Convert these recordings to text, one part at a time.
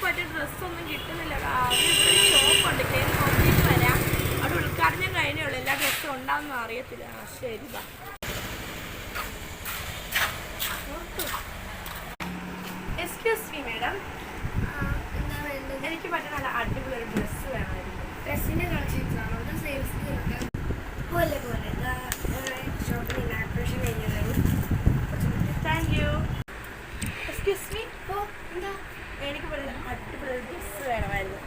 പറ്റിയ ഡ്രസ്സൊന്നും കിട്ടുന്നില്ല. ഷോപ്പുണ്ട്, കയറി നോക്കിയിട്ട് വരാം. അവിടെ ഉദ്ഘാടനം കഴിഞ്ഞേ ഉള്ളൂ, എല്ലാ ഡ്രസ്സും ഉണ്ടാവുമെന്ന് അറിയത്തില്ല. ശരി, എക്സ്ക്യൂസ് മീ മാഡം, എനിക്ക് പറ്റുന്ന നല്ല അടിപൊളി ഒരു ഡ്രസ്സ് വേണമായിരുന്നു. ഡ്രസ്സിൻ്റെ കളക്ഷൻസ് ആണോ? അത് സെയിൽസ് പോലെ ഷോപ്പിൽ ഇനാഗ്രേഷൻ കഴിഞ്ഞതാണ്. Thank you. എക്സ്ക്യൂസ് മീ, എന്താ? എനിക്ക് പറ്റുന്ന അടിപൊളി ഒരു ഡ്രസ്സ് വേണമായിരുന്നു.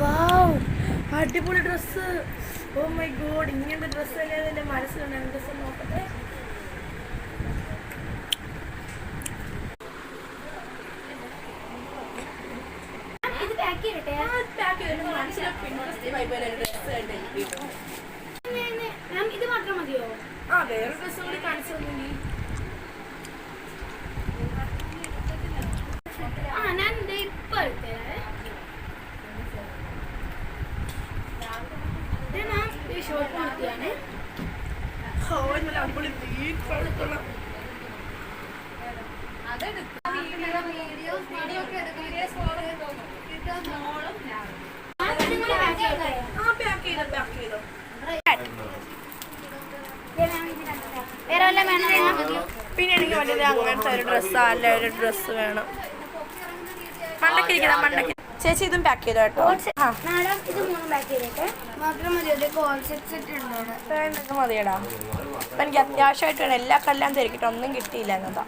വാവ്, അടിപൊളി ഡ്രസ്സ്. ഓ മൈ ഗോഡ്, ഇങ്ങനത്തെ ഡ്രസ്സ് അല്ലാതെ എൻ്റെ മനസ്സിലുണ്ട്. ഡ്രസ്സ് നോക്കട്ടെ. ഇത് മാത്രം മതിയോ? വേറെ ഡ്രസ്സ് കൂടി കാണിച്ചു തന്നെ. ഞാൻ ഇപ്പൊ എടുത്തേ. ഷോർട്ട് കുർത്തിയാണ്. പിന്നെ എനിക്ക് വേണ്ടത് അങ്ങനത്തെ ഒരു ഡ്രസ്സ്, അല്ല ഒരു ഡ്രസ്സ് വേണം. മണ്ടക്കിരിക്കണം, മണ്ടക്ക്. ചേച്ചി ഇതും പാക്ക് ചെയ്തോ കേട്ടോ. മാഡം ഇത് 3 പാക്ക് ചെയ്തേക്കെ. മാത്രം മതി. സെറ്റ് മതിയടാ. അപ്പം എനിക്ക് അത്യാവശ്യമായിട്ട് വേണം. എല്ലാ കല്യാണം തിരക്കിയിട്ട് ഒന്നും കിട്ടിയില്ല എന്നതാ.